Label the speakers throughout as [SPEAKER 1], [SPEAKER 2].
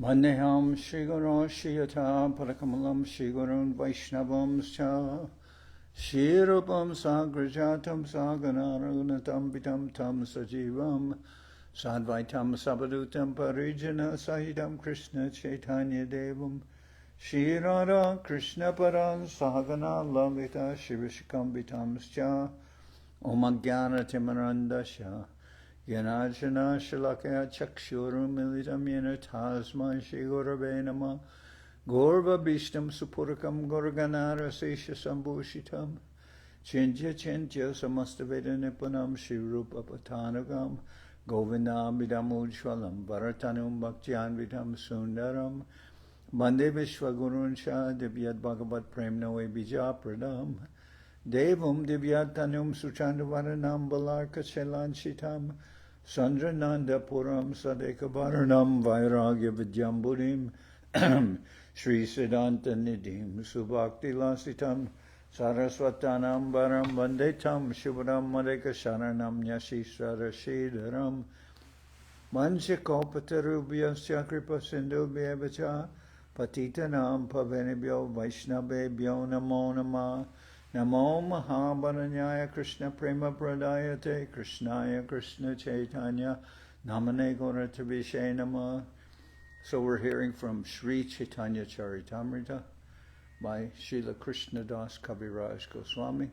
[SPEAKER 1] Vandeham Shri Guru Shri Yata Parakamalam Shri Gurun Vaishnavam Scha Shri Rupam Sagrajatam Saganaragunatam Pitam Tam Sajivam Sadvaitam Sabadutam Parijana Sahitam Krishna Chaitanya Devam Shri Radha Krishna Paran Sahagana Lavita Shivishikam Vitam Scha Om Ajnana Timarandasya Yanajana Shalakaya Chakshurum Militam Yena Tasma Shri Gurave Nama Gorva Bishtam Supurakam Gorganara Sesha Sambhushitam Chintya Chintya Samastaveda Nipunam Shri Rupa Patanagam Govindam Vidam Ujwalam Bharatanum Bhaktyan Vidam Sundaram Bande Vishwagurun Shah Divyat Bhagavat Premnawe Bija Pradam Devam Divyatanum Suchandavaranam Balarka Chelanchitam Sandrananda Puram Sadekavaranam Vairagya Vidyamburim Sri Siddhanta Nidhim Subhakti Lasitam Saraswatanam Varam Vandetam Shubharam Madeka Sharanam Yashisra Rashidaram Manchakopatarubhyasya Kripa Sindhubhyevacha Patitanam Pavenibhyo Vaishnavebhyo Namo Namah Namo Mahabharanyaya Krishna Prema Pradayate Krishnaya Krishna Chaitanya Namane Gauratabhishe Namah. So we're hearing from Sri Chaitanya Charitamrita by Srila Krishna das Kaviraj Goswami,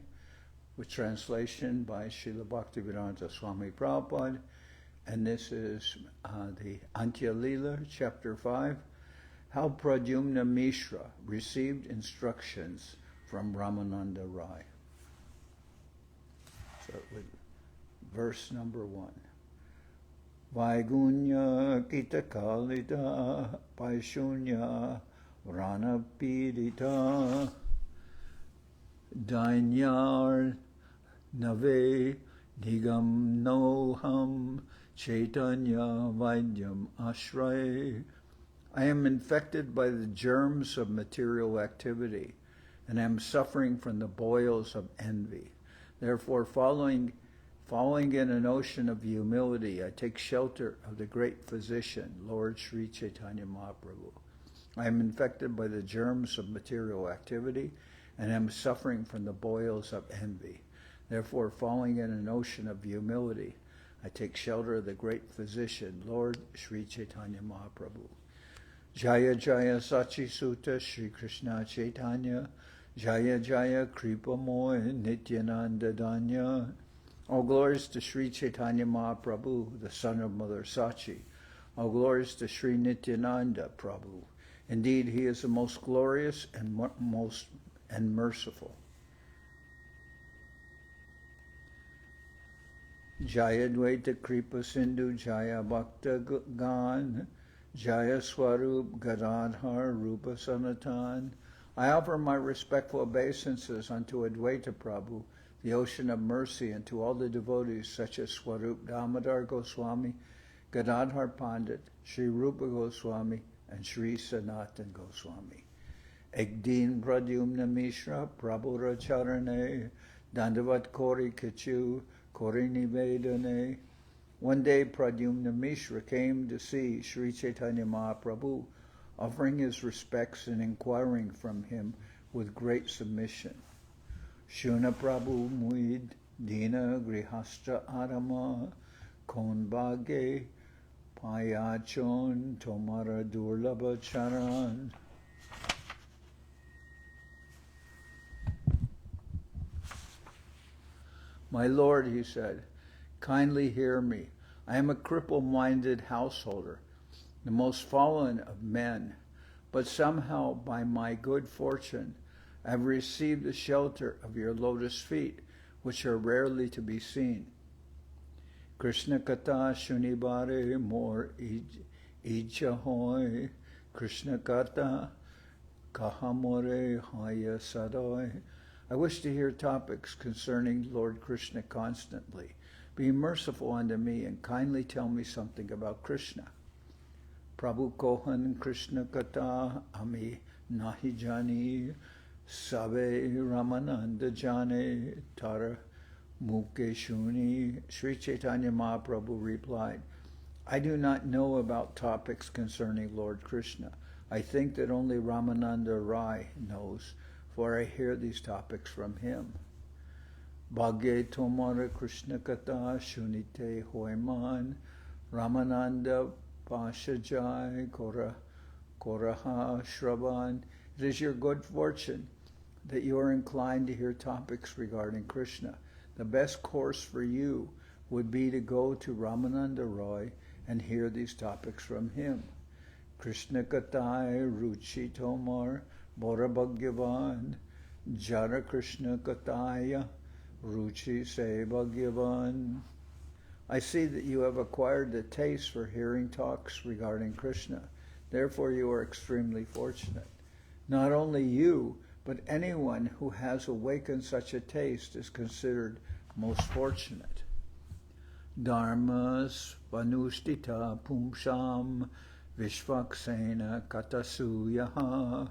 [SPEAKER 1] with translation by Srila Bhaktivedanta Swami Prabhupada. And this is the Antya-lila, chapter 5, how Pradyumna Mishra received instructions from Ramananda Raya. Start with verse number 1. Vaigunya Kitakalita Paishunya Ranapidita Dainyar Nave Nigam Noham Chaitanya Vaidyam Ashray. I am infected by the germs of material activity and am suffering from the boils of envy. Therefore, falling in an ocean of humility, I take shelter of the great physician, Lord Sri Chaitanya Mahaprabhu. I am infected by the germs of material activity and am suffering from the boils of envy. Therefore, falling in an ocean of humility, I take shelter of the great physician, Lord Sri Chaitanya Mahaprabhu. Jaya Jaya Sachi Sutta Sri Krishna Chaitanya Jaya Jaya Kripa Moy Nityananda Danya. All glories to Sri Chaitanya Mahaprabhu, the son of Mother Sachi. All glories to Sri Nityananda Prabhu. Indeed, he is the most glorious and most merciful. Jaya Dvaita Kripa Sindhu Jaya Bhakta Gan Jaya Swarup Gadadhar Rupa Sanatan. I offer my respectful obeisances unto Advaita Prabhu, the ocean of mercy, and to all the devotees such as Swarup Damodar Goswami, Gadadhar Pandit, Sri Rupa Goswami, and Sri Sanatan Goswami. Ekdin Pradyumna Mishra Prabhura Charane Dandavat Kori Kichu Kori Nivedane. One day Pradyumna Mishra came to see Sri Chaitanya Mahaprabhu, offering his respects and inquiring from him with great submission. Shuna Prabhu Muid Dina Grihastra Adama Konbage Payachon Tomara Durlabha Charan. My Lord, he said, kindly hear me. I am a cripple-minded householder, the most fallen of men, but somehow by my good fortune I have received the shelter of your lotus feet, which are rarely to be seen. Krishna-katha shunibare mor ija hoy, Krishna-katha kahamore haya sadoy. I wish to hear topics concerning Lord Krishna constantly. Be merciful unto me and kindly tell me something about Krishna. Prabhu Kohan Krishna-katha ami nahi jani sabe Ramananda jane tara Mukeshuni. Sri Chaitanya Mahaprabhu replied, I do not know about topics concerning Lord Krishna. I think that only Ramananda Raya knows, for I hear these topics from him. Bhagye tomara Krishna-katha shunite hoiman, Ramananda Pashajai Koraha Shravan. It is your good fortune that you are inclined to hear topics regarding Krishna. The best course for you would be to go to Ramananda Raya and hear these topics from him. Krishna-katha ruchi tomar bora bhagyavan, jara Krishna-kathaya ruchi se bhagyavan. I see that you have acquired the taste for hearing talks regarding Krishna. Therefore, you are extremely fortunate. Not only you, but anyone who has awakened such a taste is considered most fortunate. Dharmas vanushtita pumsham vishvaksena katasuyaha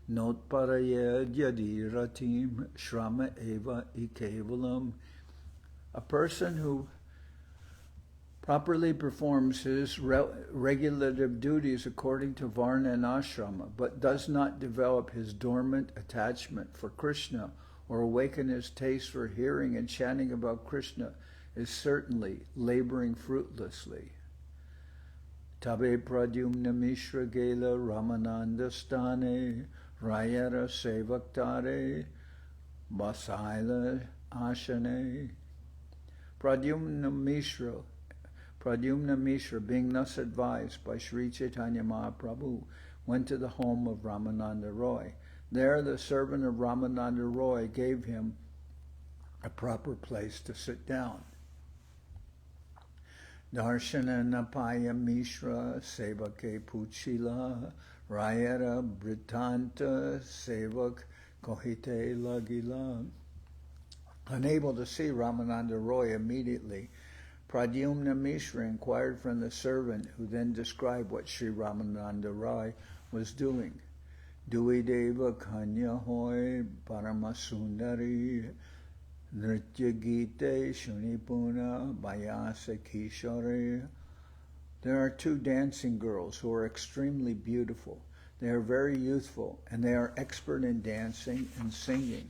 [SPEAKER 1] notparayed yadiratim shrama eva ikevalam. A person who properly performs his regulative duties according to Varna and Ashrama, but does not develop his dormant attachment for Krishna or awaken his taste for hearing and chanting about Krishna, is certainly laboring fruitlessly. Tabe Pradyumna Mishra Gela Ramananda Stane Rayara Sevaktare Basaila Ashane. Pradyumna Mishra, being thus advised by Sri Chaitanya Mahaprabhu, went to the home of Ramananda Raya. There the servant of Ramananda Raya gave him a proper place to sit down. Darshana Napaya Mishra Sevake Puchila Rayara Britanta Sevak Kohite Lagila. Unable to see Ramananda Raya immediately, Pradyumna Mishra inquired from the servant, who then described what Sri Ramananda Raya was doing. Dui Deva Kanya Hoy Paramasundari Nritya Gite Shunipuna Bayasa Kishore. There are two dancing girls who are extremely beautiful. They are very youthful, and they are expert in dancing and singing.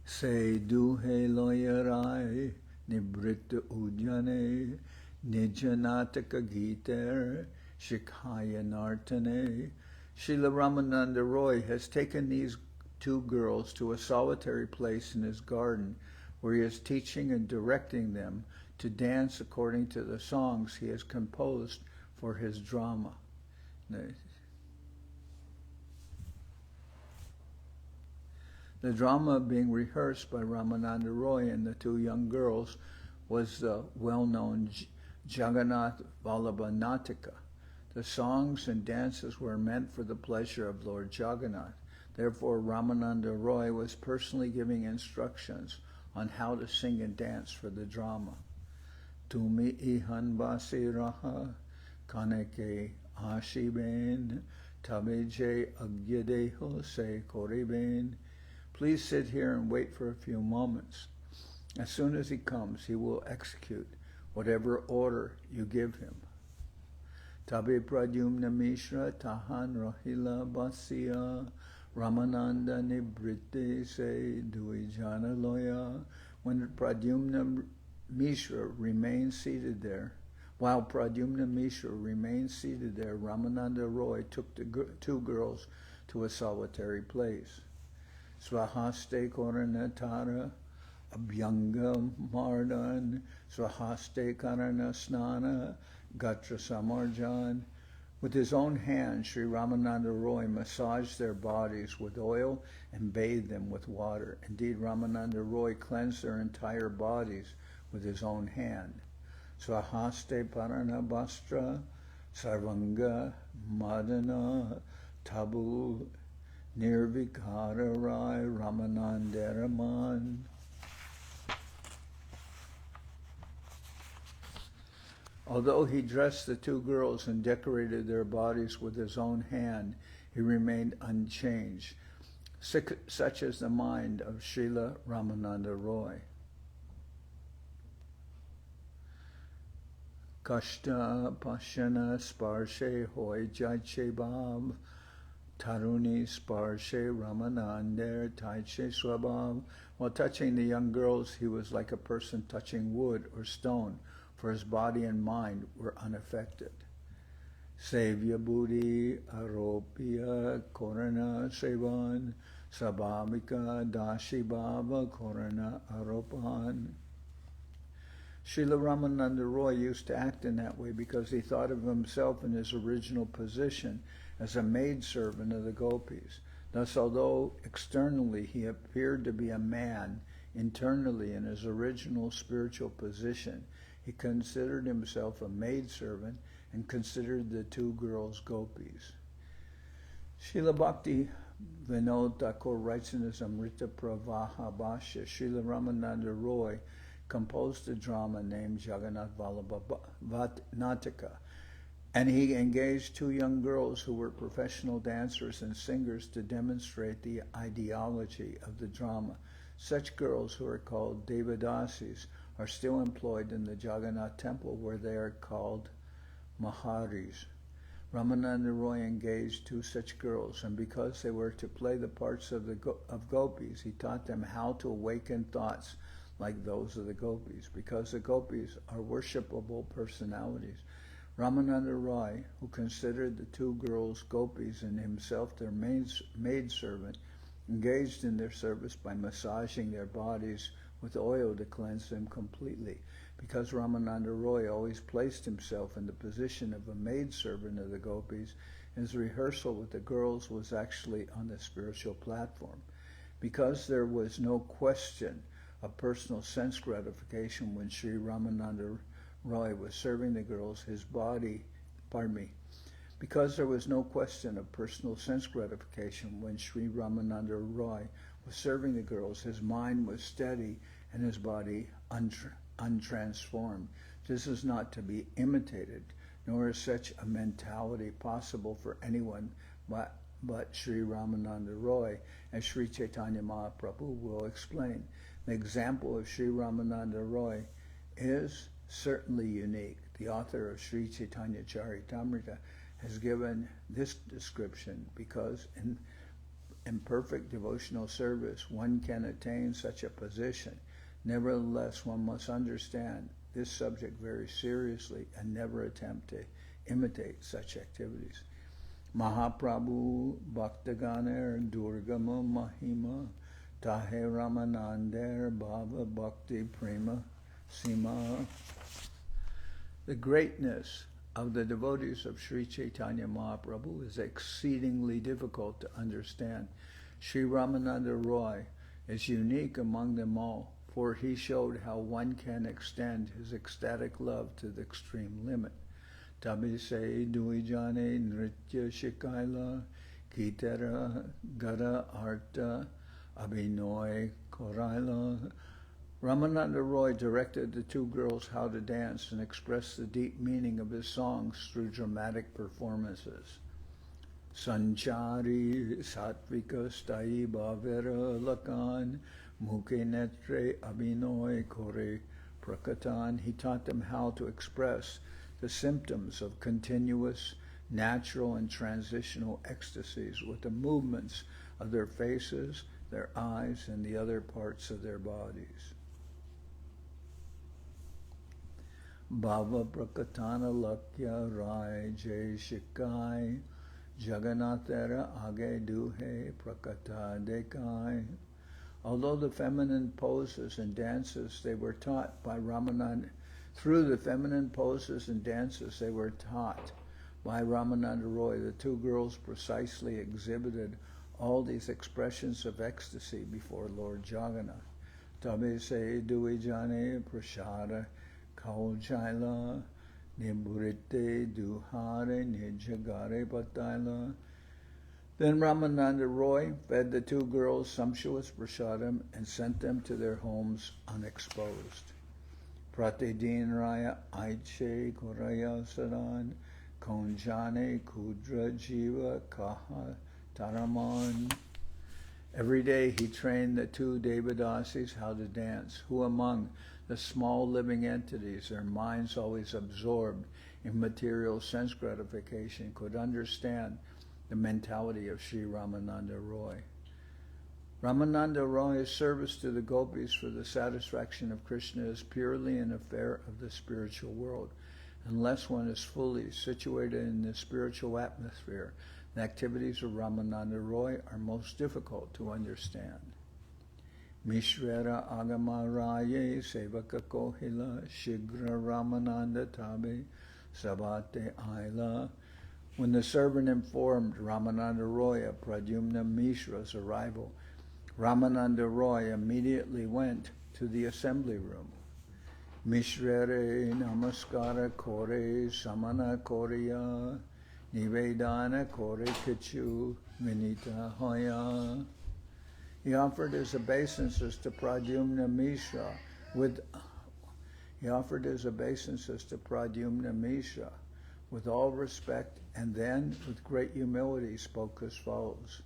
[SPEAKER 1] Se duhe loyarai nibrita ujane nijanataka giter shikhaya nartane. Srila Ramananda Raya has taken these two girls to a solitary place in his garden, where he is teaching and directing them to dance according to the songs he has composed for his drama. The drama being rehearsed by Ramananda Raya and the two young girls was the well-known Jagannath Vallabha Nataka. The songs and dances were meant for the pleasure of Lord Jagannath. Therefore, Ramananda Raya was personally giving instructions on how to sing and dance for the drama. Tumi ihan basi raha kaneke ashiben tabeje agyadeho se koriben. Please sit here and wait for a few moments. As soon as he comes, he will execute whatever order you give him. Tabe Pradyumna Mishra Tahan Rahila Basya Ramananda Nibrite Se Duijana Loya. When Pradyumna Mishra remained seated there, while Pradyumna Mishra remained seated there, Ramananda Raya took the two girls to a solitary place. Swahaste Koranatara Abhyanga Mardan Swahaste Karana Snana Gatra Samarjan. With his own hand, Sri Ramananda Raya massaged their bodies with oil and bathed them with water. Indeed, Ramananda Raya cleansed their entire bodies with his own hand. Swahaste Parana Bastra Sarvanga Madana Tabu Nirvikara Rai Ramanandaraman. Although he dressed the two girls and decorated their bodies with his own hand, he remained unchanged. Such is the mind of Srila Ramananda Raya. Kashta Pashana Sparshe Hoy Jaiche Bhav Taruni Sparshe Ramanander Taiche Swabhav. While touching the young girls, he was like a person touching wood or stone, for his body and mind were unaffected. Sevya Buddhi Aropya Korana Sevan Sabhamika Dashi Bhava Korana Aropan. Srila Ramananda Raya used to act in that way because he thought of himself in his original position as a maidservant of the gopis. Thus, although externally he appeared to be a man, internally in his original spiritual position, he considered himself a maidservant and considered the two girls gopis. Srila Bhakti Vinod Thakur writes in his Amrita Pravaha Bhashya, Srila Ramananda Raya composed a drama named Jagannath Vallabha Nataka, and he engaged two young girls who were professional dancers and singers to demonstrate the ideology of the drama. Such girls, who are called Devadasis, are still employed in the Jagannath temple, where they are called Maharis. Ramananda Raya engaged two such girls, and because they were to play the parts of gopis, he taught them how to awaken thoughts like those of the gopis. Because the gopis are worshipable personalities, Ramananda Raya, who considered the two girls gopis and himself their maidservant, engaged in their service by massaging their bodies with oil to cleanse them completely. Because Ramananda Raya always placed himself in the position of a maidservant of the gopis, his rehearsal with the girls was actually on the spiritual platform. Because there was no question of personal sense gratification when Sri Ramananda Raya was serving the girls, because there was no question of personal sense gratification when Sri Ramananda Raya was serving the girls, his mind was steady and his body untransformed. This is not to be imitated, nor is such a mentality possible for anyone but Sri Ramananda Raya, as Sri Chaitanya Mahaprabhu will explain. The example of Sri Ramananda Raya is certainly unique. The author of Sri Chaitanya Charitamrita has given this description because in perfect devotional service one can attain such a position. Nevertheless, one must understand this subject very seriously and never attempt to imitate such activities. Mahaprabhu Bhaktaganer Durgama Mahima Tahe Ramanander Bhava Bhakti Prema Sima. The greatness of the devotees of Sri Chaitanya Mahaprabhu is exceedingly difficult to understand. Sri Ramananda Raya is unique among them all, for he showed how one can extend his ecstatic love to the extreme limit. Tabi se duijane nritya shikaila kitara gara arta abhinoy koraila. Ramananda Raya directed the two girls how to dance and express the deep meaning of his songs through dramatic performances. Sanchari satvika stai bhavera lakan mukhe netre abhinoy kore prakatan. He taught them how to express the symptoms of continuous, natural, and transitional ecstasies with the movements of their faces, their eyes, and the other parts of their bodies. Bhava Prakatana Lakya Rai Jai Shikai Jagannathera Age Duhe Prakata Dekai. Although the feminine poses and dances they were taught by Ramananda, through the feminine poses and dances they were taught by Ramananda Raya, the two girls precisely exhibited all these expressions of ecstasy before Lord Jagannath. Tabe se duijane prashara Kaujaila Niburite Duhare Nijagare Pataila. Then Ramananda Raya fed the two girls sumptuous prasadam and sent them to their homes unexposed. Pratidin Raya Aiche Koraya Saran Konjane Kudra Jiva Kaha Taraman. Every day he trained the two Devadasis how to dance, who among the small living entities, their minds always absorbed in material sense gratification, could understand the mentality of Sri Ramananda Raya. Ramananda Raya's service to the gopis for the satisfaction of Krishna is purely an affair of the spiritual world. Unless one is fully situated in the spiritual atmosphere, the activities of Ramananda Raya are most difficult to understand. Mishvera Agama Raye Sevaka Kohila Shigra Ramananda Tabe Sabate Aila. When the servant informed Ramananda Raya Pradyumna Mishra's arrival, Ramananda Raya immediately went to the assembly room. Mishvere Namaskara Kore Samana Korea Nivedana Kore Kichu Vinita Hoya. He offered his obeisances to Pradyumna Mishra with all respect, and then with great humility spoke as follows.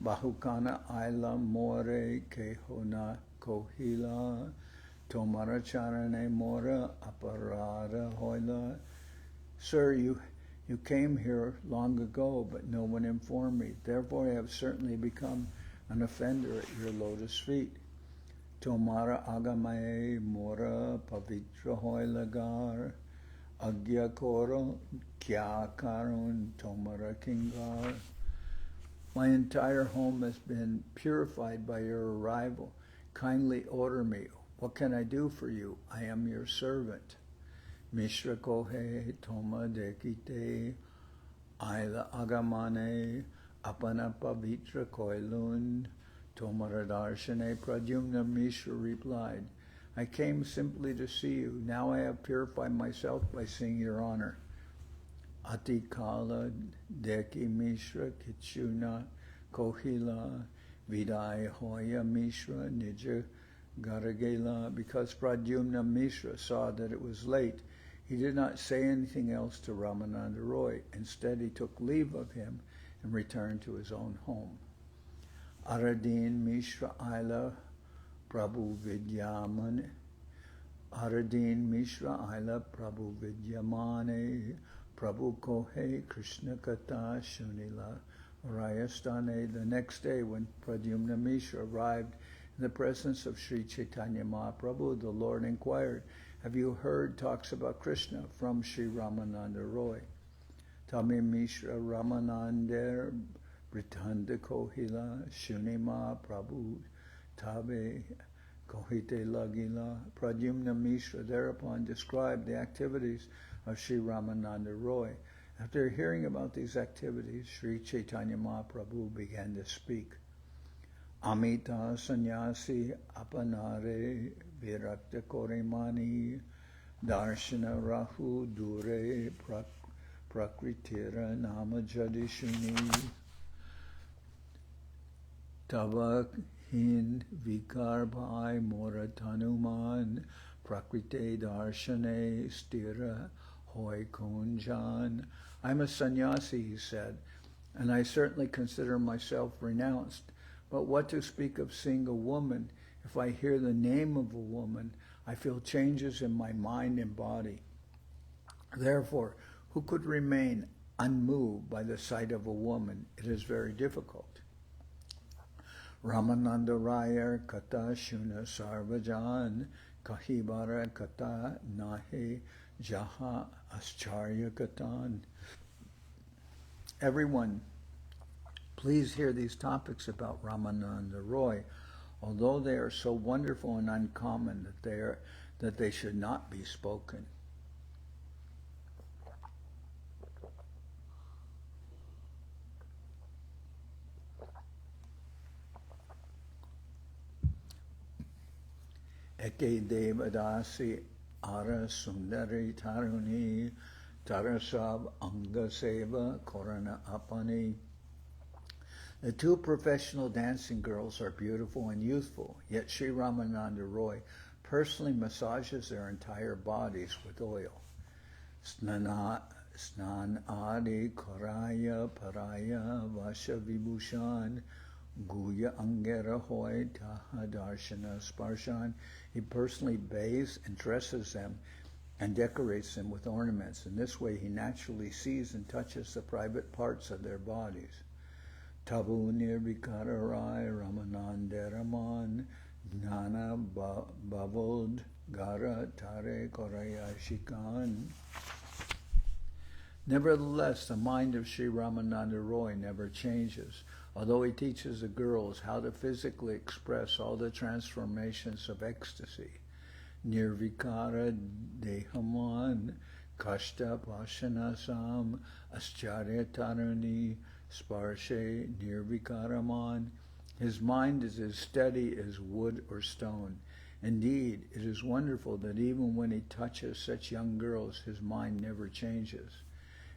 [SPEAKER 1] Bahukana Aila More Kehona Kohila Tomara Charane Mora Aparada Hoila. Sir, you came here long ago, but no one informed me. Therefore I have certainly become an offender at your lotus feet. Tomara Agamae Mora Pavitra Hoilagar Agya Koro Kya Karun Tomara Kingar. My entire home has been purified by your arrival. Kindly order me. What can I do for you? I am your servant. Mishra Kohe Toma Dekite Aila Agamane Apana Pavitra Koilun Tomaradarshane. Pradyumna Mishra replied, I came simply to see you. Now I have purified myself by seeing your honor. Atikala Deki Mishra Kichuna Kohila Vidai Hoya Mishra Nija Garagela. Because Pradyumna Mishra saw that it was late, he did not say anything else to Ramananda Raya. Instead, he took leave of him and returned to his own home. Aradin Mishra Aila Prabhu Vidyamane. Aradin Mishra Aila Prabhu Vidyamane. Prabhu Kohe Krishna-katha Shunila Rayastane. The next day, when Pradyumna Mishra arrived in the presence of Sri Chaitanya Mahaprabhu, the Lord inquired, have you heard talks about Krishna from Sri Ramananda Raya? Tame Mishra Ramananda Britanda Kohila Shunima Prabhu Tabe Kohite Lagila. Pradyumna Mishra thereupon described the activities of Sri Ramananda Raya. After hearing about these activities, Sri Chaitanya Mahaprabhu began to speak. Amita sannyasis apanare virakta koremani darshana rahu dure prakritira nama jadishuni tava hin vikar bhai moratanuman prakrite darshane stira hoy kunjan. I'm a sannyasi, he said, and I certainly consider myself renounced. But what to speak of seeing a woman? If I hear the name of a woman, I feel changes in my mind and body. Therefore, who could remain unmoved by the sight of a woman? It is very difficult. Ramananda Raya Kata Shuna Sarvajan Kahibara Kata Nahe Jaha Ascharya Katan. Everyone, please hear these topics about Ramananda Raya, although they are so wonderful and uncommon that they should not be spoken. Eke Devadasi Ara Sundari Taruni Tarasab Anga Seva Korana Apani. The two professional dancing girls are beautiful and youthful, yet Sri Ramananda Raya personally massages their entire bodies with oil. Snan Adi Karaya Paraya Vasha Vibhushan Guya Angera Hoy Taha Darshana Sparshan. He personally bathes and dresses them and decorates them with ornaments. In this way, he naturally sees and touches the private parts of their bodies. Tabu Nirvikararai Ramananda Raman Jnana Bavod Gara Tare Koraya Shikan. Nevertheless, the mind of Sri Ramananda Raya never changes, although he teaches the girls how to physically express all the transformations of ecstasy. Nirvikara Dehaman Kashta Pashanasam Ascharya Tarani Sparshe Nirvikaraman. His mind is as steady as wood or stone. Indeed, it is wonderful that even when he touches such young girls, his mind never changes.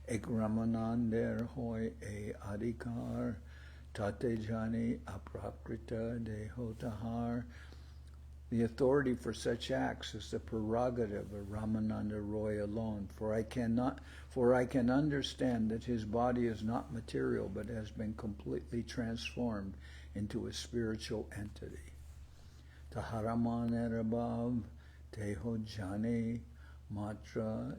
[SPEAKER 1] Ek Ramanander hoy e adhikar tate jani aprakrita dehotahar. The authority for such acts is the prerogative of Ramananda Raya alone, for I can understand that his body is not material but has been completely transformed into a spiritual entity. Taharamanerabav teho jani matra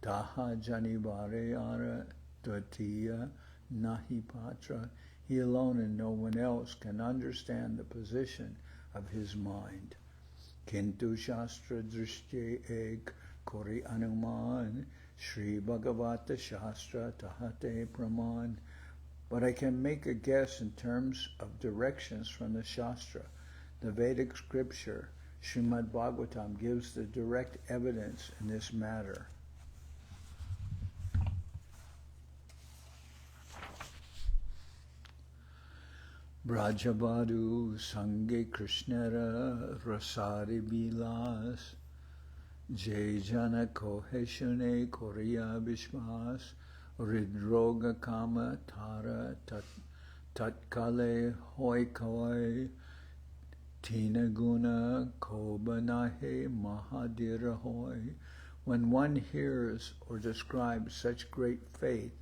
[SPEAKER 1] taha jani vareyara dvatiya nahi patra. He alone and no one else can understand the position of his mind. Kintu Shastra Drishtye Ek Kori Anuman Shri Bhagavata Shastra Tahate Praman. But I can make a guess in terms of directions from the Shastra. The Vedic scripture, Srimad Bhagavatam, gives the direct evidence in this matter. Brajavadu Sange Krishnara Rasari Bilas Jejana Koheshune Korea Vishwas Ridroga Kama Tara Tatkale Hoi Koi Tina Guna Kobanahe Mahadira Hoi. When one hears or describes such great faith,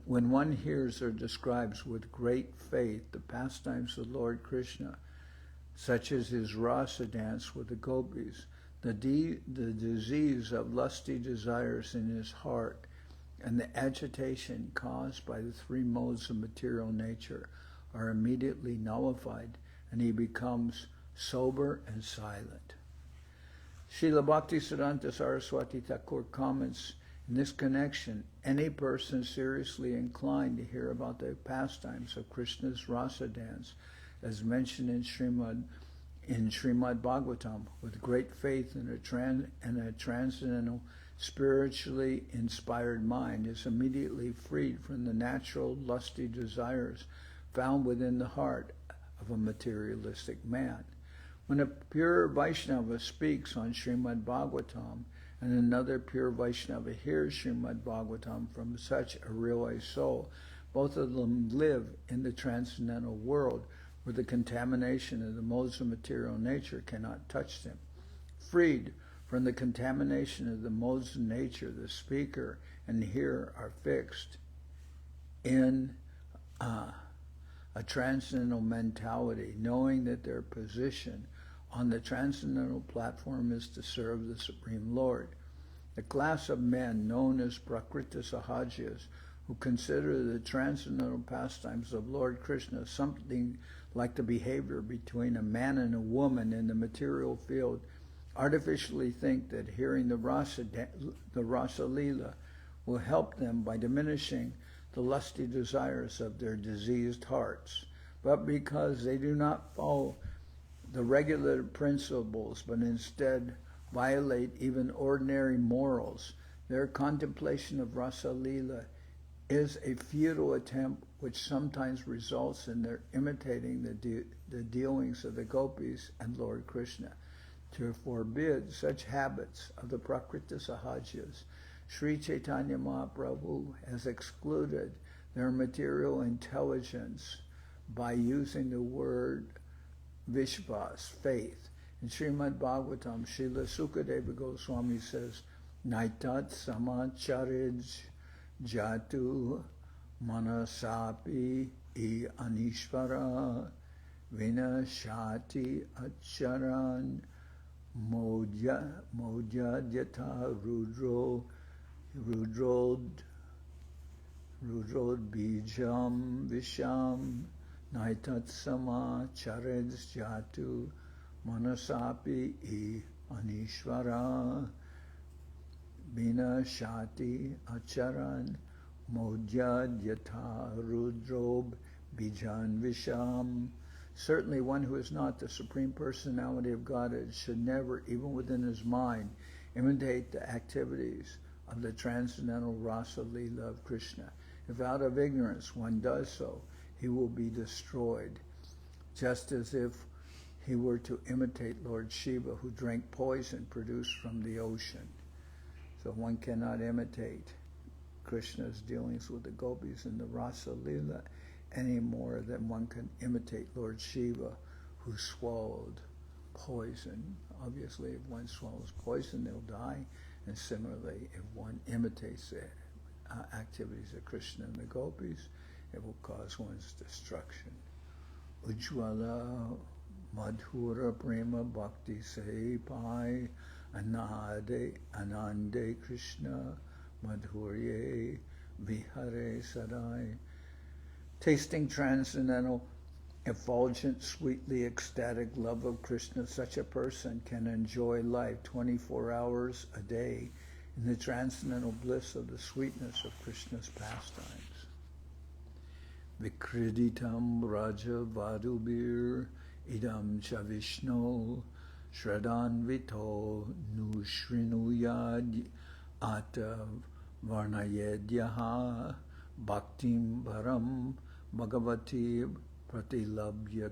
[SPEAKER 1] when one hears or describes with great faith the pastimes of Lord Krishna, such as his rasa dance with the gopis, the disease of lusty desires in his heart, and the agitation caused by the three modes of material nature are immediately nullified, and he becomes sober and silent. Srila Bhaktisiddhanta Saraswati Thakur comments, in this connection, any person seriously inclined to hear about the pastimes of Krishna's rasa dance, as mentioned in Srimad Bhagavatam, with great faith in a transcendental, spiritually inspired mind, is immediately freed from the natural lusty desires found within the heart of a materialistic man. When a pure Vaishnava speaks on Srimad Bhagavatam, and another pure Vaishnava hears Srimad Bhagavatam from such a realized soul, both of them live in the transcendental world where the contamination of the modes of material nature cannot touch them. Freed from the contamination of the modes of nature, the speaker and hearer are fixed in a transcendental mentality, knowing that their position on the transcendental platform is to serve the Supreme Lord. The class of men known as Prakrita Sahajas, who consider the transcendental pastimes of Lord Krishna something like the behavior between a man and a woman in the material field, artificially think that hearing the Rasa-lila will help them by diminishing the lusty desires of their diseased hearts. But because they do not follow the regular principles, but instead violate even ordinary morals, their contemplation of Rasa-lila is a futile attempt which sometimes results in their imitating the dealings of the gopis and Lord Krishna. To forbid such habits of the Prakrita Sahajas, Sri Chaitanya Mahaprabhu has excluded their material intelligence by using the word Vishvas, faith. In Srimad Bhagavatam, Srila Sukadeva Goswami says, Naitat samacharij jatu manasapi e anishvara vinashati acharan modya yatha rudrod bijam visham naitatsama chareds jatu manasapi e anishvara vinashati acharan modyad yatha rudrob bijan visham. Certainly one who is not the Supreme Personality of Godhead should never, even within his mind, imitate the activities of the transcendental Rasa Lila of Krishna. If out of ignorance one does so, he will be destroyed, just as if he were to imitate Lord Shiva, who drank poison produced from the ocean. So one cannot imitate Krishna's dealings with the gopis in the Rasa Lila any more than one can imitate Lord Shiva, who swallowed poison. Obviously, if one swallows poison, they'll die. And similarly, if one imitates the activities of Krishna and the gopis, it will cause one's destruction. Ujjvala madhura prema bhakti se pai anande Krishna madhurye vihare sadai. Tasting transcendental, effulgent, sweetly ecstatic love of Krishna, such a person can enjoy life 24 hours a day in the transcendental bliss of the sweetness of Krishna's pastimes. Vikriditam Raja Vadubir idam Chavishno Shradanvito Nushrinuyad Atav Varnayedyaha Bhaktim Bharam Bhagavati Pratilabhya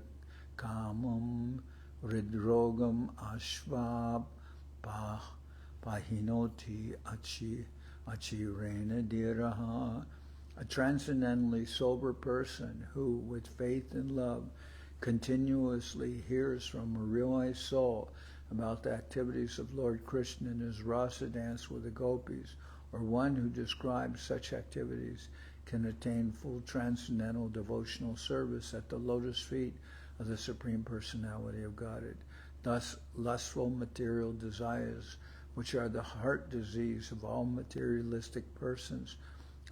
[SPEAKER 1] Kamam Ridrogam Ashvab Pahinoti Achirena Diraha. A transcendently sober person who, with faith and love, continuously hears from a realized soul about the activities of Lord Krishna in his rasa dance with the gopis, or one who describes such activities, can attain full transcendental devotional service at the lotus feet of the Supreme Personality of Godhead. Thus, lustful material desires, which are the heart disease of all materialistic persons,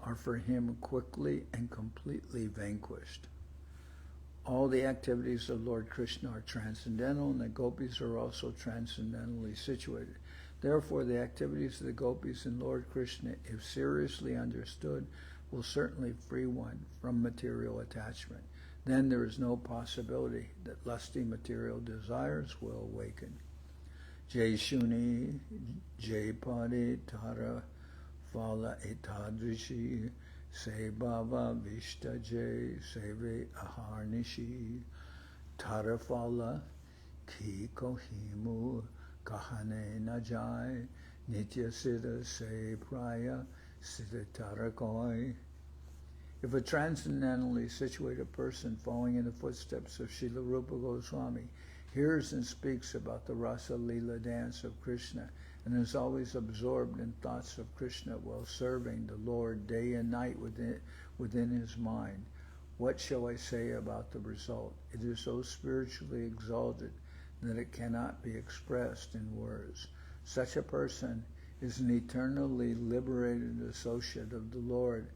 [SPEAKER 1] are for him quickly and completely vanquished. All the activities of Lord Krishna are transcendental, and the gopis are also transcendentally situated. Therefore, the activities of the gopis and Lord Krishna, if seriously understood, will certainly free one from material attachment. Then there is no possibility that lusty material desires will awaken. Jai Shuni, Jai Pade, Tara, Fala Etadrishi, Se Baba Vishta Jai, Seve Aharnishi, Tara Fala, Ki Kohimu, Kahane Najai, Nitya Siddha Se Praya, Siddha Tarakoi. If a transcendentally situated person following in the footsteps of Srila Rupa Goswami hears and speaks about the Rasa Lila dance of Krishna and is always absorbed in thoughts of Krishna while serving the Lord day and night within his mind, what shall I say about the result? It is so spiritually exalted that it cannot be expressed in words. Such a person is an eternally liberated associate of the Lord,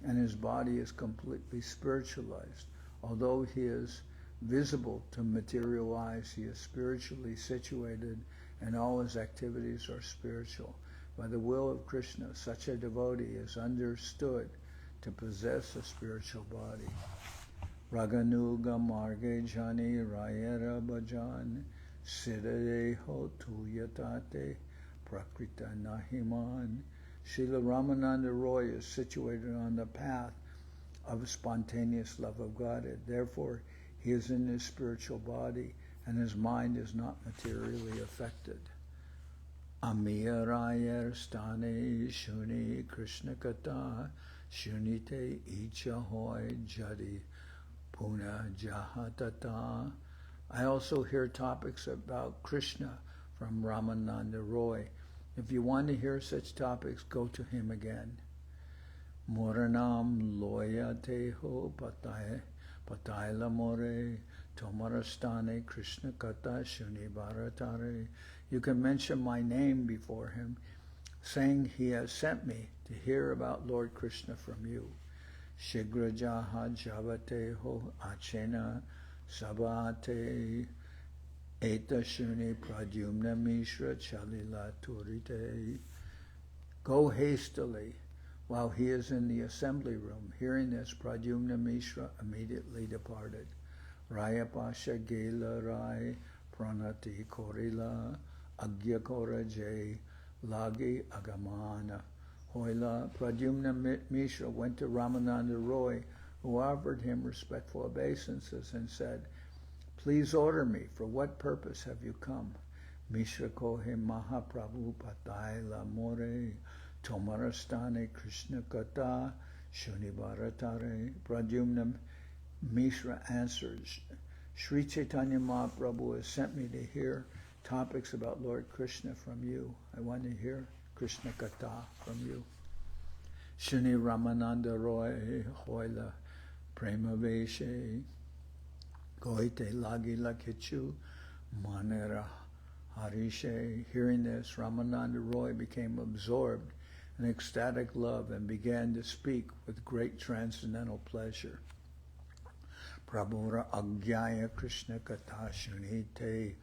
[SPEAKER 1] and his body is completely spiritualized. Although he is visible to material eyes, he is spiritually situated, and all his activities are spiritual. By the will of Krishna, such a devotee is understood to possess a spiritual body. Raganuga marge jani rayera bhajan siddhadeho tuyatate prakrita nahiman. Srila Ramananda Raya is situated on the path of spontaneous love of Godhead. Therefore, he is in his spiritual body, and his mind is not materially affected. Amiya Raya stane shuni Krishna-katha shunite icha hoy jadi puna jahatata. I also hear topics about Krishna from Ramananda Raya. If you want to hear such topics, go to him again. Moranam loya teho Pataila more, Tomarastane, Krishna-katha, Shuni Bharatare. You can mention my name before him, saying he has sent me to hear about Lord Krishna from you. Shigrajaha javate ho achena sabate eta shuni pradyumna mishra chalila turite. Go hastily while he is in the assembly room. Hearing this, Pradyumna Mishra immediately departed. Raya pasha gela rai pranati korila agya kora jay lagi agamana. Hoila, Pradyumna Mishra went to Ramananda Raya, who offered him respectful obeisances and said, "Please order me, for what purpose have you come?" Mishra kohe Mahaprabhu pataila more, Tomarastane Krishna-katha, Shuni Bharatare. Pradyumna Mishra answered, Sri Chaitanya Mahaprabhu has sent me to hear topics about Lord Krishna from you. I want to hear Krishna-katha from you. Sri Ramananda Raya hoila prema veshe goite lagi lakichu manera harishe. Hearing this, Ramananda Raya became absorbed in ecstatic love and began to speak with great transcendental pleasure. Prabhura agyaya Krishna-katha shunite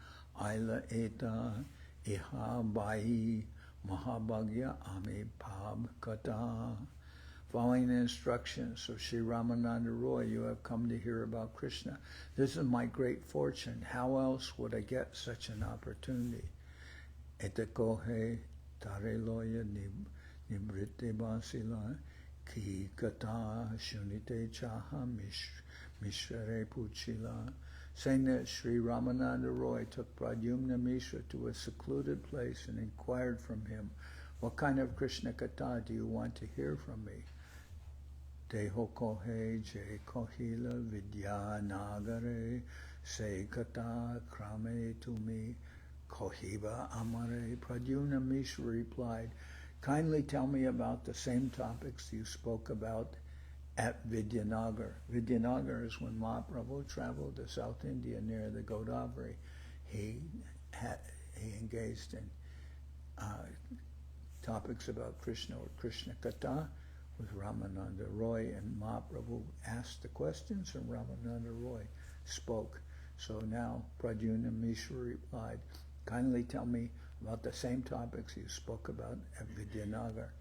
[SPEAKER 1] aila eta iha bai Mahabhagya Ami Pab Kata. Following the instructions of Sri Ramananda Raya, you have come to hear about Krishna. This is my great fortune. How else would I get such an opportunity? Etakohe tareloya nibrite basila ki kata shunite chaha mishre puchila. Saying that, Sri Ramananda Raya took Pradyumna Mishra to a secluded place and inquired from him, "What kind of Krishna-katha do you want to hear from me?" Deho kohe je kohila vidya nagare se katha krame tumi kohiba amare. Pradyumna Mishra replied, "Kindly tell me about the same topics you spoke about at Vidyanagar." Vidyanagar is when Mahaprabhu traveled to South India near the Godavari. He engaged in topics about Krishna or Krishna-katha with Ramananda Raya, and Mahaprabhu asked the questions and Ramananda Raya spoke. So now Pradyumna Mishra replied, "Kindly tell me about the same topics you spoke about at Vidyanagar.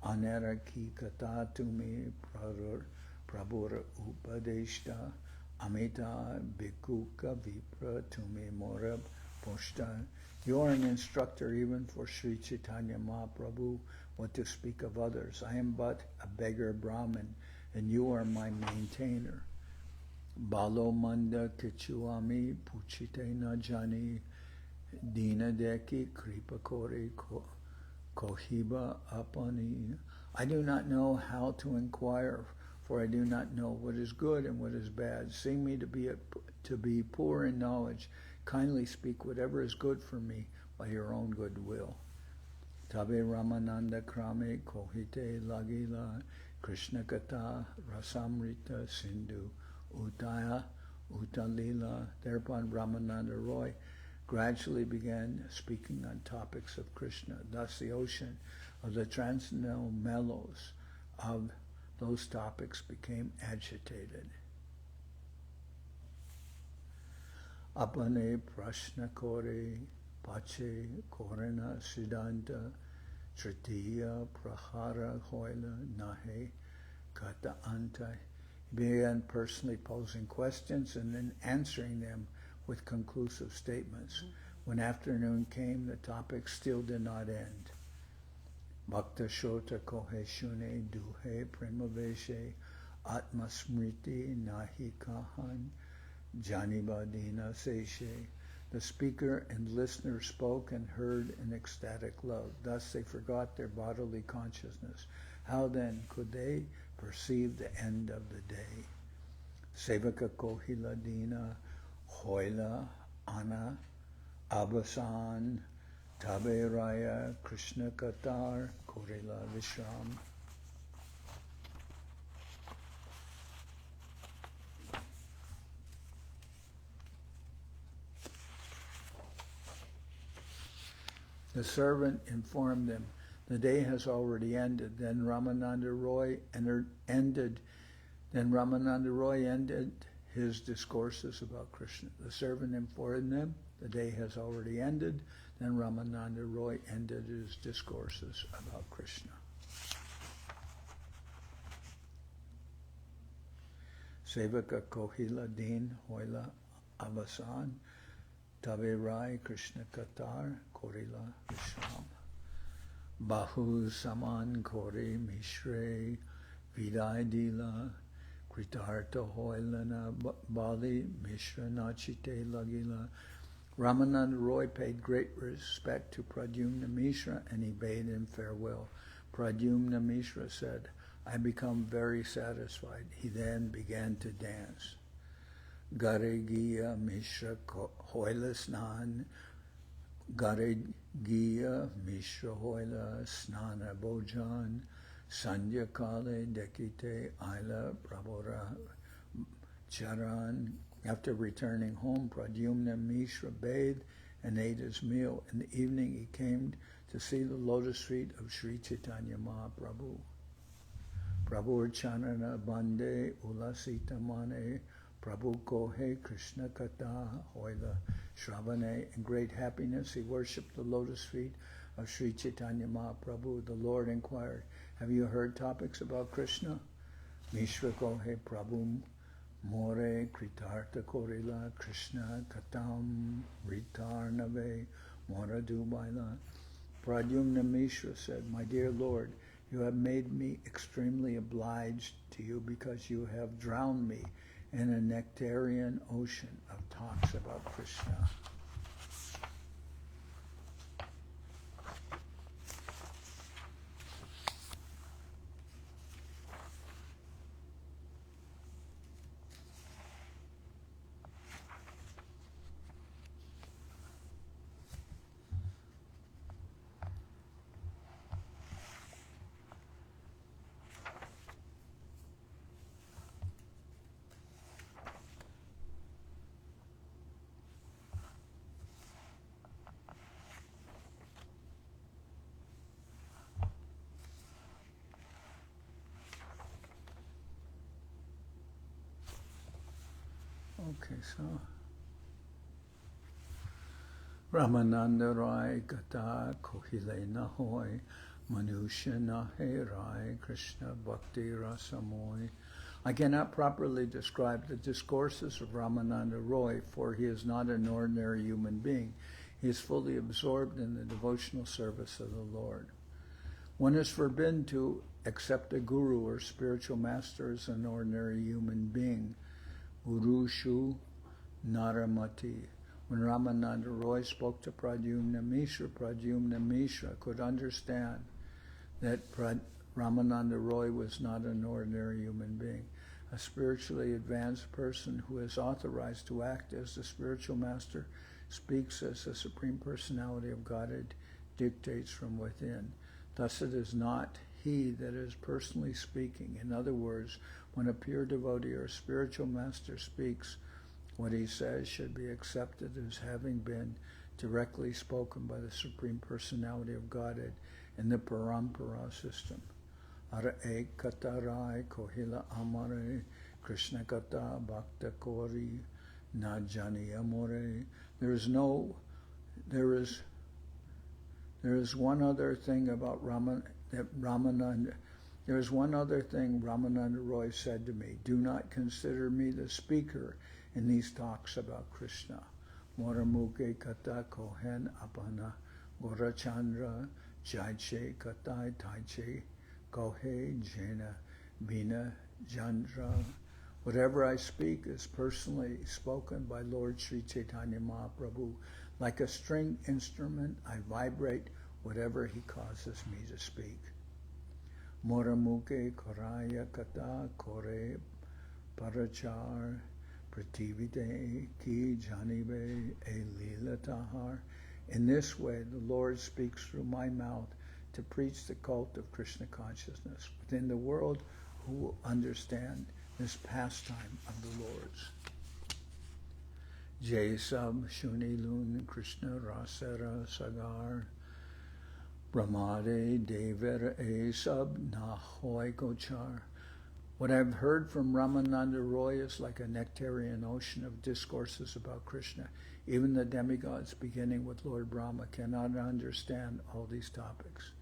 [SPEAKER 1] Anera ki katha tumi prabhura upadeshta amita bhikuka vipra tumi morab poshta." You are an instructor even for Sri Chaitanya Mahaprabhu, what to speak of others. I am but a beggar Brahmin, and you are my maintainer. Balo manda kichuami puchite na jani dina deki kripa kori kohiba apani. I do not know how to inquire, for I do not know what is good and what is bad. Seeing me to be poor in knowledge, kindly speak whatever is good for me by your own good will. Tabe Ramananda krame kohite lagila Krishna-katha rasamrita sindhu Antya-lila. Thereupon Ramananda Raya gradually began speaking on topics of Krishna. Thus the ocean of the transcendental mellows of those topics became agitated. Apane prashna kore pache korena siddhanta tritiya prahara hoila nahe kata anta. He began personally posing questions and then answering them with conclusive statements. When afternoon came, the topic still did not end. Bhakta shota kohe shune duhe premaveshe atmasmriti nahi kahan janibadina seshe. The speaker and listener spoke and heard in ecstatic love. Thus they forgot their bodily consciousness. How then could they perceive the end of the day? Sevaka kohila dina hoila ana abasan tabe raya Krishna-katha korila vishram. The servant informed them, the day has already ended. Then Ramananda Roy ended his discourses about Krishna. The servant informed them, the day has already ended. Then Ramananda Roy ended his discourses about Krishna. Sevaka Kohila Din Hoila Avasan Tabe Rai Krishna-katha Korila Vishram Bahu Saman Kori Mishre Vidai-lila Kritarta Hoilana Bali Mishra Nachite Lagila. Ramananda Roy paid great respect to Pradyumna Mishra and he bade him farewell. Pradyumna Mishra said, I become very satisfied. He then began to dance. Garegiya Mishra Hoila Snan Garegiya Mishra Hoila Snana Bojan Sandhya Kale Dekite Aila Prabhora Charan. After returning home, Pradyumna Mishra bathed and ate his meal. In the evening he came to see the lotus feet of Sri Chaitanya Mahaprabhu. Prabhu Chanana Bande Ulasita Mane Prabhu Kohe Krishna-katha Hoila Shravane. In great happiness he worshipped the lotus feet of Sri Chaitanya Mahaprabhu. The Lord inquired, have you heard topics about Krishna? Mishra Kohe Prabhu More Kritartha Korila Krishna Katam Ritarnave Mora Dubaila. Pradyumna Mishra said, my dear Lord, you have made me extremely obliged to you because you have drowned me in a nectarian ocean of talks about Krishna. Okay, so Ramananda Raya Gata Kohile Nahoy Manusha Nahe Rai Krishna Bhakti Rasamoy. I cannot properly describe the discourses of Ramananda Roy, for he is not an ordinary human being. He is fully absorbed in the devotional service of the Lord. One is forbidden to accept a guru or spiritual master as an ordinary human being. Urushu Naramati. When Ramananda Roy spoke to Pradyumna Mishra could understand that Ramananda Roy was not an ordinary human being. A spiritually advanced person who is authorized to act as the spiritual master speaks as the Supreme Personality of Godhead dictates from within. Thus it is not he that is personally speaking. In other words, when a pure devotee or spiritual master speaks, what he says should be accepted as having been directly spoken by the Supreme Personality of Godhead in the Parampara system. Ara ek katarai kohila amare Krishna-katha bhakta kori na jani amore. There is one other thing about Ramananda. There is one other thing Ramananda Roy said to me. Do not consider me the speaker in these talks about Krishna. Moramuke kata kohen apana gorachandra jaiche katai taiche kohe jena bina jandra. Whatever I speak is personally spoken by Lord Sri Chaitanya Mahaprabhu. Like a string instrument, I vibrate whatever he causes me to speak. Moramuke koraya kata kore parachar prativite ki janibe e lila tahar. In this way, the Lord speaks through my mouth to preach the cult of Krishna consciousness within the world who will understand this pastime of the Lord's. Jai Sab Shuni Lun Krishna Rasara Sagar Brahmade Dever E Sab Na Hoy Gochar. What I've heard from Ramananda Raya is like a nectarian ocean of discourses about Krishna. Even the demigods, beginning with Lord Brahma, cannot understand all these topics.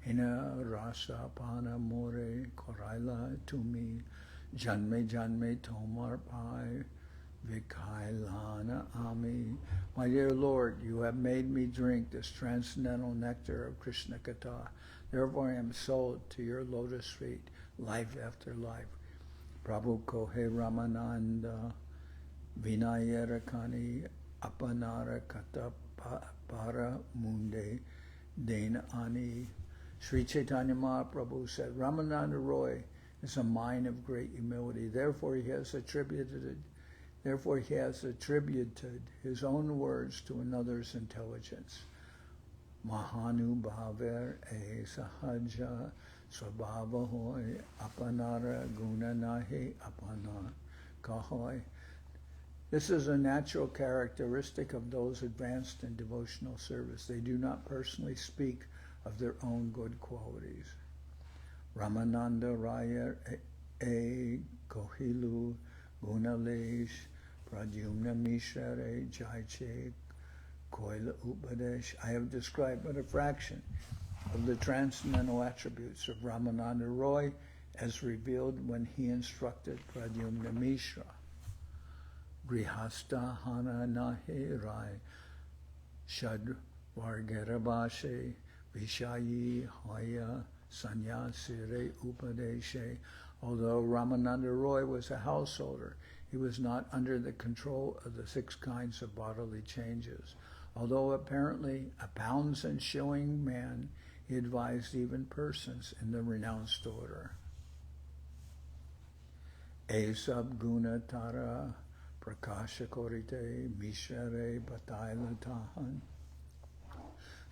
[SPEAKER 1] Hina rasa pana more koraila tumi janme janme tomar pai vikailana ami. My dear Lord, you have made me drink this transcendental nectar of Krishna-katha. Therefore I am sold to your lotus feet, life after life. Prabhu Kohe Ramananda Vinayarakani Apanara Kata Para Munde Dena Ani. Sri Chaitanya Mahaprabhu said, Ramananda Raya is a mind of great humility. Therefore he has attributed his own words to another's intelligence. Mahanu Bhaver E Sahaja Swabhava Hoy Apanara Guna Nahi Apana Kahoy. This is a natural characteristic of those advanced in devotional service. They do not personally speak of their own good qualities. Ramananda Raya E Kohilu Gunalesh Pradyumna Mishra Jaiche Koila Upadesh. I have described but a fraction of the transcendental attributes of Ramananda Raya as revealed when he instructed Pradyumna Mishra. Grihasta Hana Nahe Rai Shad Vargarabashe Vishayi Haya Sannyasis Upadeshe. Although Ramananda Raya was a householder, he was not under the control of the 6 kinds of bodily changes. Although apparently a pounds and shilling man, he advised even persons in the renounced order. Esab Guna Tara Prakasha Korite Mishare Bataila Tahan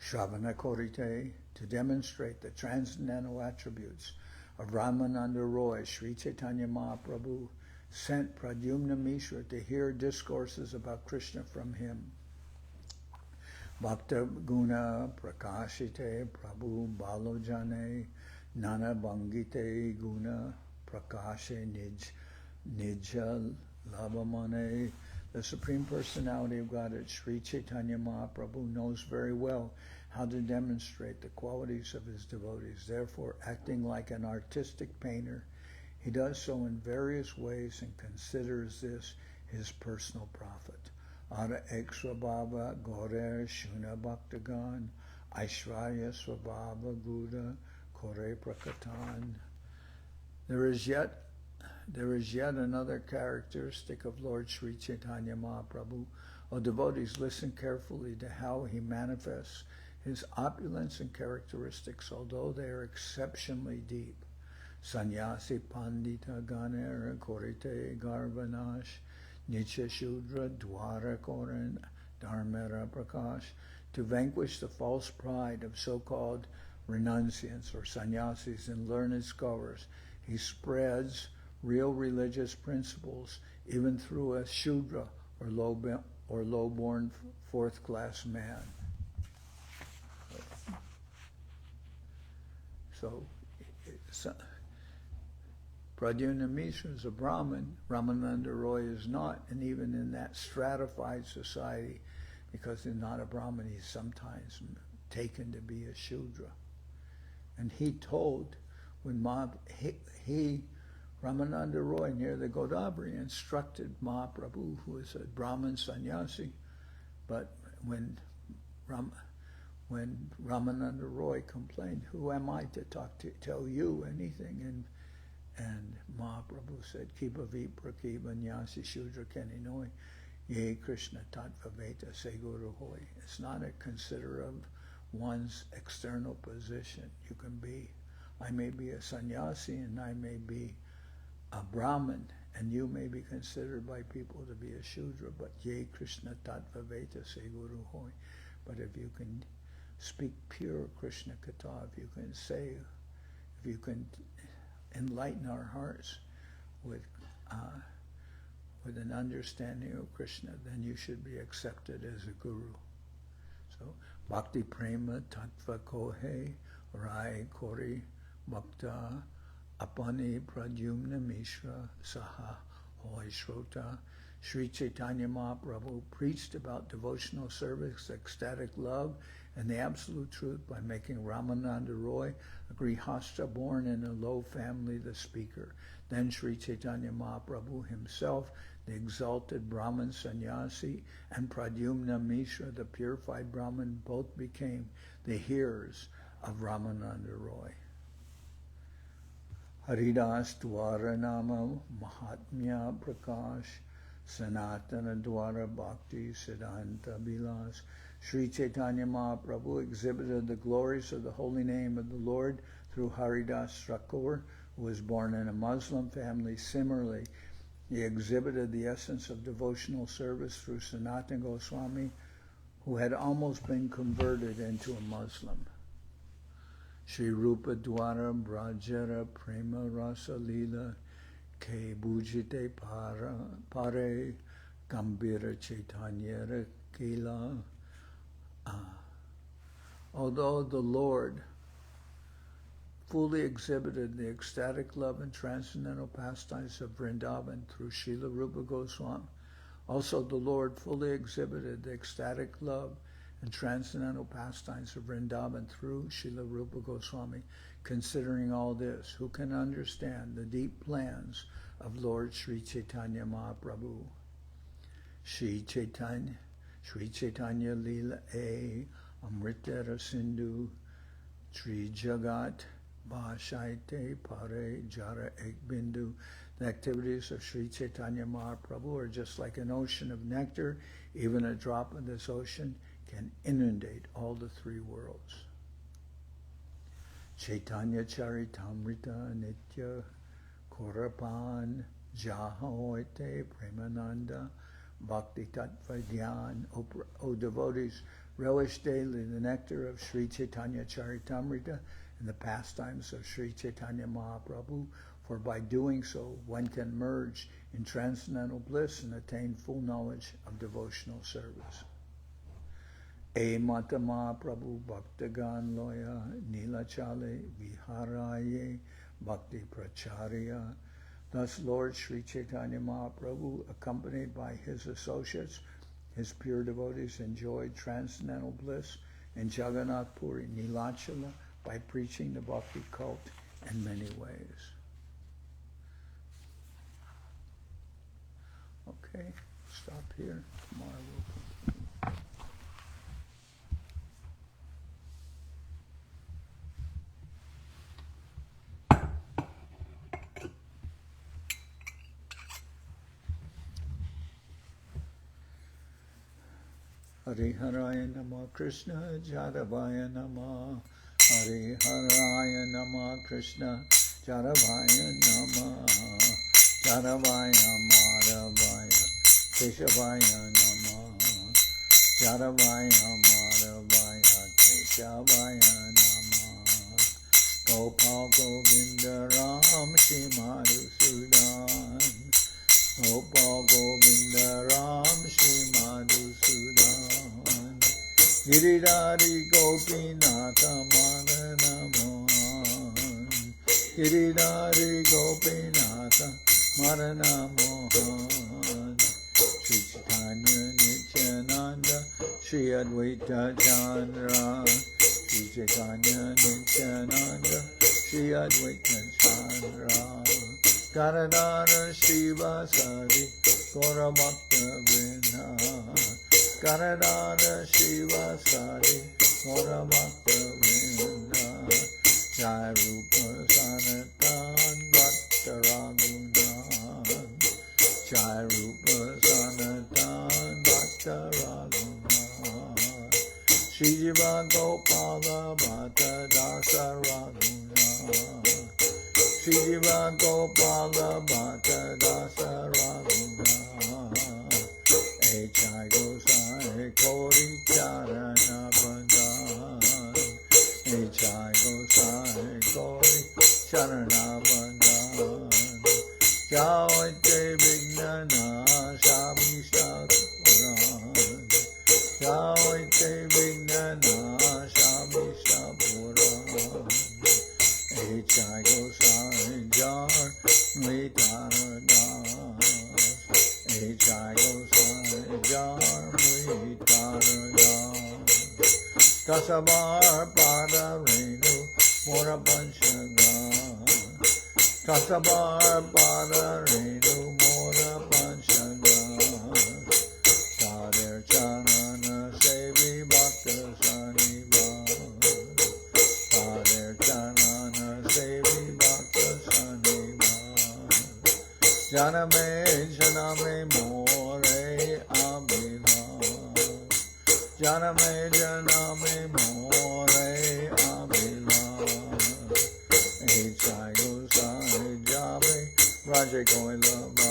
[SPEAKER 1] Shravana Korite. To demonstrate the transcendental attributes of Ramananda Raya, Sri Chaitanya Mahaprabhu sent Pradyumna Mishra to hear discourses about Krishna from him. Bhakta Guna Prakashite Prabhu Balojane Nana Bangite Guna Prakashe Nija Labhamane. The Supreme Personality of Godhead, Sri Chaitanya Mahaprabhu, knows very well how to demonstrate the qualities of his devotees. Therefore, acting like an artistic painter, he does so in various ways and considers this his personal profit. Ara Eksvabhava Gorer Shuna Bhaktagan Aishvarya Svabhava Guda Kore Prakatan. There is yet another characteristic of Lord Sri Chaitanya Mahaprabhu. O devotees, listen carefully to how he manifests his opulence and characteristics, although they are exceptionally deep. Sannyasi Pandita Ganera Korite Garvanash Nicha Shudra Dwara Koran Dharmera Prakash. To vanquish the false pride of so-called renunciants or sannyasis and learned scholars, he spreads real religious principles even through a Shudra or low-born 4th-class man. So Pradyumna Mishra is a Brahmin, Ramananda Raya is not, and even in that stratified society, because he's not a Brahmin, he's sometimes taken to be a Shudra. And he told, when Ramananda Raya near the Godavari instructed Mahaprabhu, who is a Brahmin sannyasi, but when Ramananda Raya complained, who am I to tell you anything? And Mahaprabhu said, Kipa vipra kipa nyasi shudra keninoi ye Krishna tattva veta seguru hoy. It's not a consider of one's external position. I may be a sannyasi and I may be a Brahmin, and you may be considered by people to be a Shudra, but ye Krishna tattva veta seguru hoy. But if you can speak pure Krishna-katha, if you can enlighten our hearts with an understanding of Krishna, then you should be accepted as a guru. So Bhakti Prema Tattva Kohe Rai Kori Bhakta Apani Pradyumna Mishra Saha Hoy Shrota. Sri Chaitanya Mahaprabhu preached about devotional service, ecstatic love, and the absolute truth by making Ramananda Raya, a Grihastha born in a low family, the speaker. Then Sri Chaitanya Mahaprabhu himself, the exalted Brahman sannyasi, and Pradyumna Mishra, the purified Brahman, both became the hearers of Ramananda Raya. Haridas Dwara Nama Mahatmya Prakash Sanatana Dwara Bhakti Siddhanta Bilas. Sri Chaitanya Mahaprabhu exhibited the glories of the holy name of the Lord through Haridas Thakur, who was born in a Muslim family. Similarly, he exhibited the essence of devotional service through Sanatan Goswami, who had almost been converted into a Muslim. Sri Rupa Dwara Brajara Prema Rasa Lila Ke Bujite Pare Gambira Chaitanya Kila. Although the Lord fully exhibited the ecstatic love and transcendental pastimes of Vrindavan through Srila Rupa Goswami, also the Lord fully exhibited the ecstatic love and transcendental pastimes of Vrindavan through Srila Rupa Goswami. Considering all this, who can understand the deep plans of Lord Sri Chaitanya Mahaprabhu? Sri Chaitanya Lila Amritara Sindhu Tri Jagat Bhashaite Pare Jara Ek Bindu. The activities of Sri Chaitanya Mahaprabhu are just like an ocean of nectar. Even a drop of this ocean can inundate all the three worlds. Chaitanya Charitamrita Nitya Korapan Jahoite Premananda Bhakti Tattva Dhyan. O devotees, relish daily the nectar of Sri Chaitanya Charitamrita and the pastimes of Sri Chaitanya Mahaprabhu, for by doing so one can merge in transcendental bliss and attain full knowledge of devotional service. E Mata Mahaprabhu Bhaktagan Loya Nilachale Viharaye Bhakti Pracharya. Thus Lord Sri Chaitanya Mahaprabhu, accompanied by his associates, his pure devotees, enjoyed transcendental bliss in Jagannath Puri, Nilachala, by preaching the bhakti cult in many ways. Okay, stop here. Tomorrow we'll continue. Hariharaya Nama Krishna Jadavaya Nama. Hariharaya Nama Krishna Jadavaya Nama. Jadavaya Madhavaya Keshavaya Nama. Jadavaya Madhavaya Keshavaya Nama. Gopal Govinda Ram Shri Madhusudan. Gopal Govinda Ram Shri Madhusudan. Giridhari Gopinatha Madana Mohan. Giridhari Gopinatha Madana Mohan. Sri Chaitanya Nityananda Sri Advaita Chandra. Sri Chaitanya Nityananda Sri Advaita Chandra. Garadhara Shivasari Gaura Bhakta Vrinda. Garadhara Shivasari Gaura Bhakta Vrinda. Jai Rupa Sanatan Bhakta Raghunan. Jai Rupa Sanatan Bhakta Raghunan. Shri Jiva Gopala Bhatta Dasa Raghunan. Shri Jiva Gopala Bhatta Dasa Raghunan. Echai Gosai Kori Charana Bandhan. Echai Gosai Kori Charana Bandhan. Jaoite Vignana Shabishta Puran. Jaoite Vignana Jai Gosai Jar Muitaradas, Jai Gosai Jar Muitaradas, Tasabar Pada Renu Mora Panchaga, Tasabar Pada Renu Mora Panchaga, Tader Chanana Sevi Bhakta Saniva, Tader Chanana Sevi Bhakta Saniva, Janame More Abhiva, Janame More Abhiva, Jai Gosai Jabe Raja Koilava,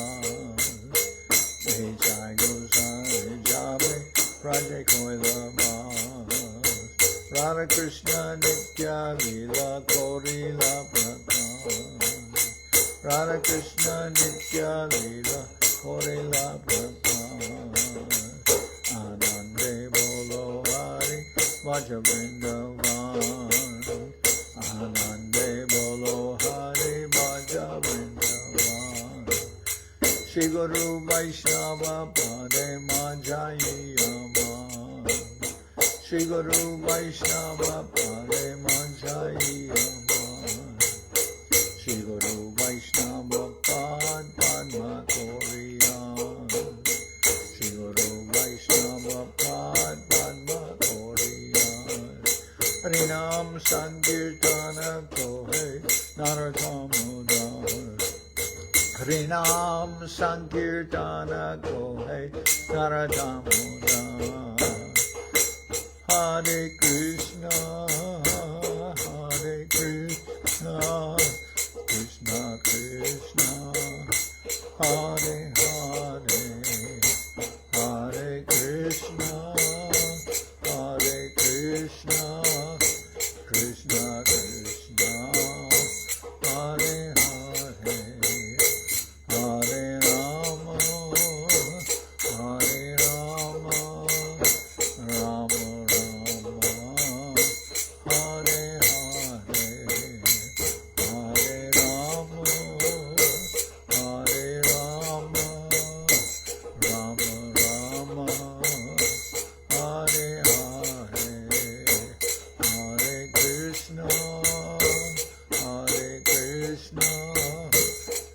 [SPEAKER 1] Jai Gosai Jabe Raja Koilava, Radha Krishna Antya-lila Korila Prakash, Radha Krishna Antya-lila Korila Prakash, Anande Bolo Hari Vaja Vrindavan, Anande Bolo Hari Vaja Vrindavan, Shri Guru Vaishnava Pade Majayama, Shri Guru Vaishnava Pade Majayama, Shri Guru Vaishnava Pad Padma Koriyan, Shri Guru Vaishnava Pad Padma Koriyan, Harinam Sankirtana Kohe Naratamudar, Harinam Sankirtana Kohe Naratamudar, Hare Krishna, Krishna Krishna, Hare Hare, Hare Krishna, Krishna Krishna, Hare Hare, Hare Rama, Hare Rama, Rama Rama, Hare Hare, Hare Rama, Hare Rama, Rama Rama, Hare Hare, Hare Krishna,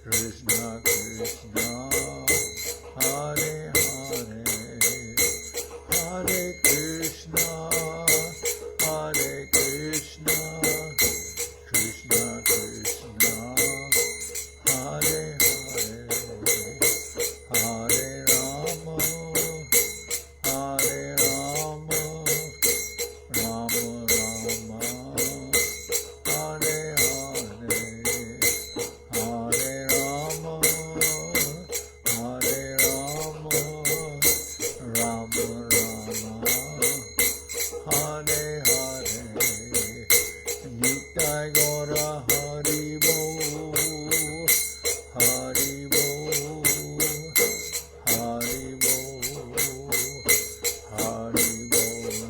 [SPEAKER 1] Krishna Krishna, Hare Hare, Hare Krishna, Krishna Krishna, Hare Hare, Hare Rama, Hare Rama, Rama Rama, Hare Hare, Hare Rama, Hare Rama, Rama Rama, Hare Hare, Nitai Gora Hari Bo, Hari Bo, Hari Bo, Hari Bo,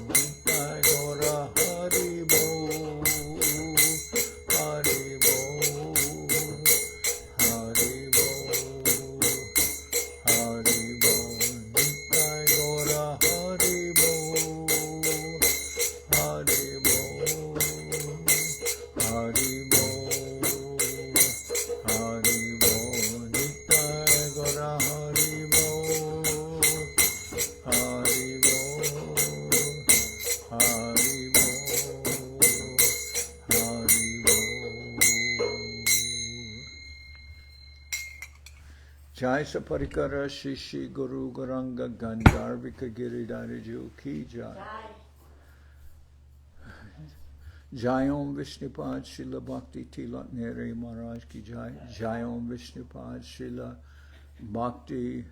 [SPEAKER 1] Nitai Gora Hari Bo, Hari Bo, Hari Bo, Hari Bo, Nitai Gora Hari Bo, Hari Bo, Hari Bo, Hari Bo, Nitai Gora Hari Bo, Hari Bo, Hari Bo, Hari Bo. Jai Saparikara Shishi Guru Garanga Gandharvika Giridhariju Ki Jai. Jai Om Vishnupad Srila Bhakti Tilak Nehru Maharaj Ki Jai. Jai Om Vishnupad Srila Bhakti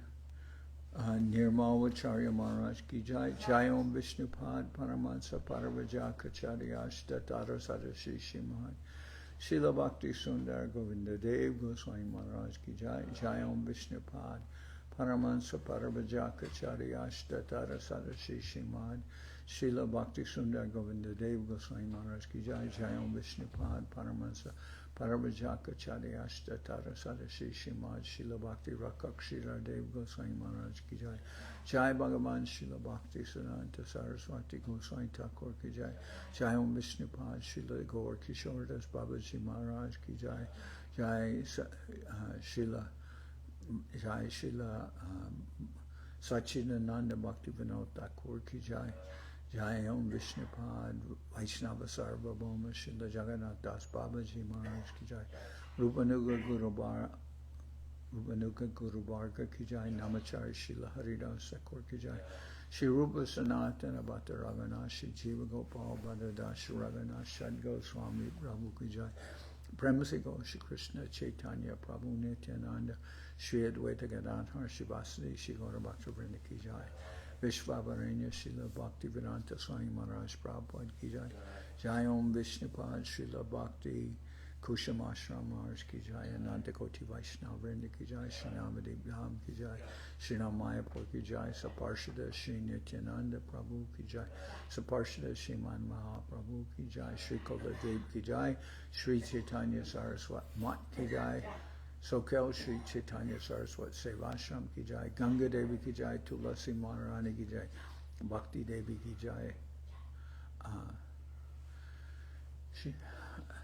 [SPEAKER 1] Nirmalacharya Maharaj Ki Jai. Jai Om Vishnupad Paramahansa Paravajakacharya Ashtatara Sadashri Shimad. Srila Bhakti Sundar Govinda Dev Goswami Maharaj Ki Jai. Jai Om Vishnupad Paramahansa Paravajakacharya Ashtatara Sadashri Shimad. Srila Bhakti Sundar Govinda Dev Goswami Maharaj Ki Jai. Jai Om Vishnupad Paramahansa Paravajaka Charyashta Tarasada Shri Shimad Srila Bhakti Rakak Srila Dev Goswami Maharaj Ki Jai. Jai Bhagavan Srila Bhakti Siddhanta Saraswati Goswami Thakur Ki Jai. Jai Om Vishnupad Srila Gaur Kishore Das Babaji Maharaj Ki Jai. Jai Srila Sachidananda Bhakti Vinod Thakur Ki Jai. Jai Om Vishnupad Vaishnava Sarvabhauma Srila Jagannath Das Babaji Maharaj Ki Jai. Rupanuga Guru Varga Ki Jai. Namachari Srila Haridas Thakur Ki Jai. Shri Rupa Sanatan Bhatta Raghunath Shri Jiva Gopal Bhatta Das Raghunath Shad Goswami Prabhu Ki Jai. Premasi Go Shri Krishna Chaitanya Prabhu Nityananda Shri Advaita Gadadhar Shri Vasudeva Shri Gaura Bhakta Vrinda Ki Jai. Vishvavaranya Srila Bhakti Vedanta Swami Maharaj Prabhupada Ki Jai. Jai Om Vishnupad Srila Bhakti Kushamashram Maharaj Ki Jai. Ananta Koti Vaishnava Vrinda Ki Jai. Shri Navadip Dham Ki Jai. Shri Mayapur Ki Jai. Saparshada Shri Nityananda Prabhu Ki Jai. Saparshada Shriman Mahaprabhu Ki Jai. Shri Koladev Ki Jai. Sri Chaitanya Saraswat Mat Ki Jai. Sokel Sri Chaitanya Saraswat Sevashram Ki Jai. Ganga Devi Ki Jai. Tulasi Maharani Ki Jai. Bhakti Devi Ki Jai.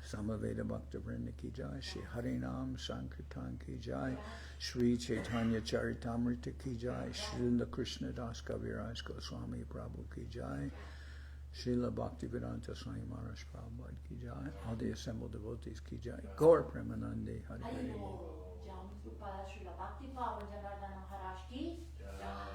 [SPEAKER 1] Samaveda Bhakta Vrinda Ki Jai. Shri Harinam Sankirtan Ki Jai. Sri Chaitanya Charitamrita Ki Jai. Srila Krishna das Kaviraj Goswami Prabhu Ki Jai. Srila Bhaktivedanta Swami Maharaj Prabhupada Ki Jai. All the assembled devotees Ki Jai. Gaur Premanande Hari Hari Bol.
[SPEAKER 2] Srila Bhakti Pavan Janardana Maharaj Ki Jai.